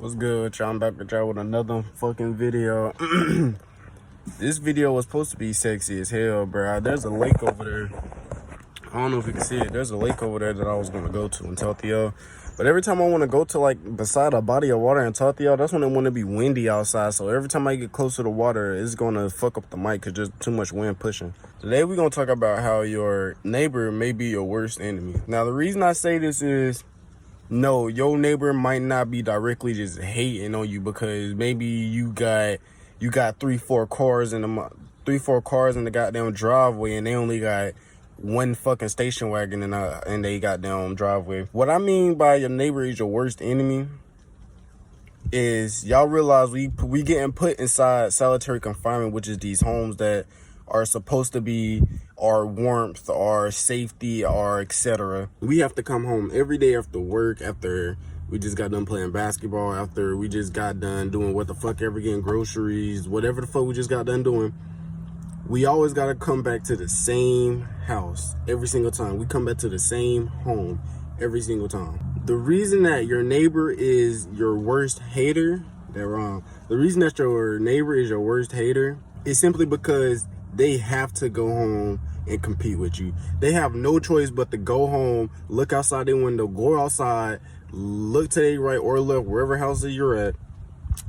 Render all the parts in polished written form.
What's good with y'all? I'm back with y'all with another fucking video. This video was supposed to be sexy as hell, bro. There's a lake over there. I don't know if you can see it. There's a lake over there that I was going to go to and talk to y'all. But every time I want to go to, like, beside a body of water and talk to y'all, that's when it want to be windy outside. So every time I get close to the water, it's going to fuck up the mic because there's too much wind pushing. Today, we're going to talk about how your neighbor may be your worst enemy. Now, the reason I say this is, no, your neighbor might not be directly just hating on you because maybe you got 3-4 cars in the goddamn driveway and they only got one fucking station wagon in they goddamn driveway. What I mean by your neighbor is your worst enemy is y'all realize we getting put inside solitary confinement, which is these homes that are supposed to be our warmth, our safety, our etc. We have to come home every day after work, after we just got done playing basketball, after we just got done doing what the fuck ever, getting groceries, whatever the fuck we just got done doing. We always got to come back to the same house every single time. We come back to the same home every single time. The reason that your neighbor is your worst hater, they're wrong. The reason that your neighbor is your worst hater is simply because they have to go home and compete with you. They have no choice but to go home, look outside their window, go outside, look to their right or left, wherever house you're at,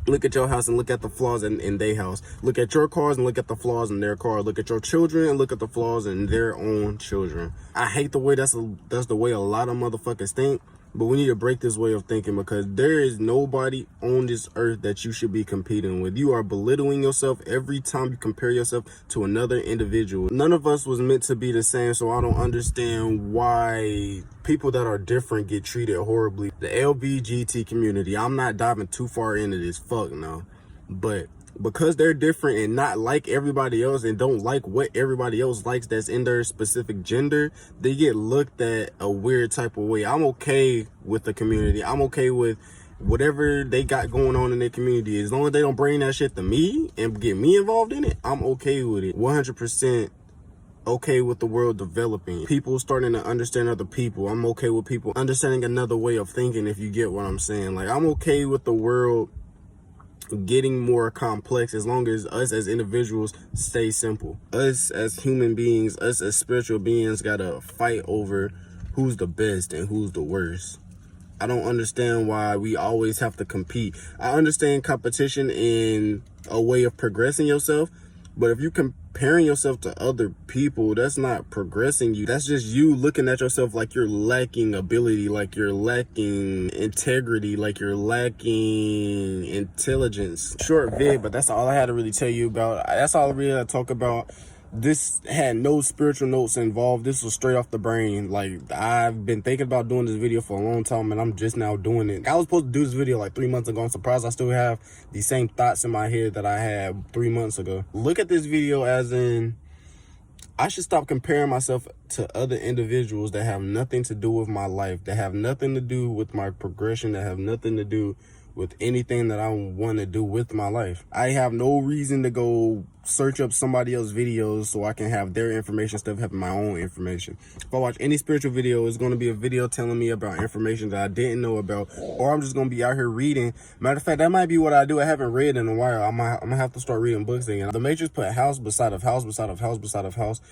look at your house and look at the flaws in their house. Look at your cars and look at the flaws in their car. Look at your children and look at the flaws in their own children. I hate the way that's the way a lot of motherfuckers think. But we need to break this way of thinking because there is nobody on this earth that you should be competing with. You are belittling yourself every time you compare yourself to another individual. None of us was meant to be the same, so I don't understand why people that are different get treated horribly. The LBGT community, I'm not diving too far into this, fuck no. But because they're different and not like everybody else and don't like what everybody else likes that's in their specific gender, they get looked at a weird type of way. I'm okay with the community. I'm okay with whatever they got going on in their community. As long as they don't bring that shit to me and get me involved in it, I'm okay with it. 100% okay with the world developing. People starting to understand other people. I'm okay with people understanding another way of thinking, if you get what I'm saying. Like, I'm okay with the world getting more complex as long as us as individuals stay simple. Us as human beings, us as spiritual beings gotta fight over who's the best and who's the worst. I don't understand why we always have to compete. I understand competition in a way of progressing yourself, but if you comparing yourself to other people, that's not progressing you. That's just you looking at yourself like you're lacking ability, like you're lacking integrity, like you're lacking intelligence. Short vid, but that's all I had to really tell you about. That's all I really had to talk about. This had no spiritual notes involved. This was straight off the brain. Like, I've been thinking about doing this video for a long time and I'm just now doing it. I was supposed to do this video like 3 months ago. I'm surprised I still have the same thoughts in my head that I had 3 months ago. Look at this video as in, I should stop comparing myself to other individuals that have nothing to do with my life, that have nothing to do with my progression, that have nothing to do with anything that I want to do with my life. I have no reason to go search up somebody else's videos so I can have their information instead of having my own information. If I watch any spiritual video, it's going to be a video telling me about information that I didn't know about, or I'm just going to be out here reading. Matter of fact, that might be what I do. I haven't read in a while. I'm going to have to start reading books again. The Matrix put house beside of house, beside of house, beside of house,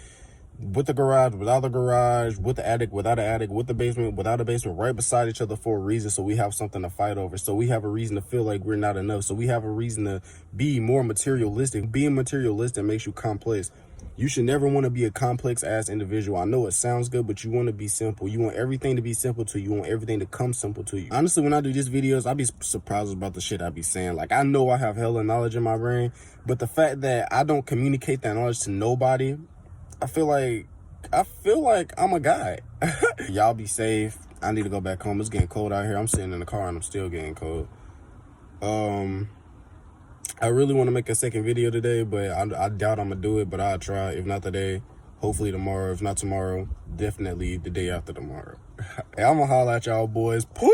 with the garage, without the garage, with the attic, without the attic, with the basement, without a basement, right beside each other for a reason. So we have something to fight over. So we have a reason to feel like we're not enough. So we have a reason to be more materialistic. Being materialistic makes you complex. You should never want to be a complex ass individual. I know it sounds good, but you want to be simple. You want everything to be simple to you. You want everything to come simple to you. Honestly, when I do these videos, I be surprised about the shit I be saying. Like, I know I have hella knowledge in my brain, but the fact that I don't communicate that knowledge to nobody, I feel like I'm a guy. Y'all be safe. I need to go back home. It's getting cold out here. I'm sitting in the car and I'm still getting cold. I really want to make a second video today, but I doubt I'm gonna do it, but I'll try. If not today, hopefully tomorrow. If not tomorrow, definitely the day after tomorrow. Hey, I'm gonna holler at y'all boys. Peace!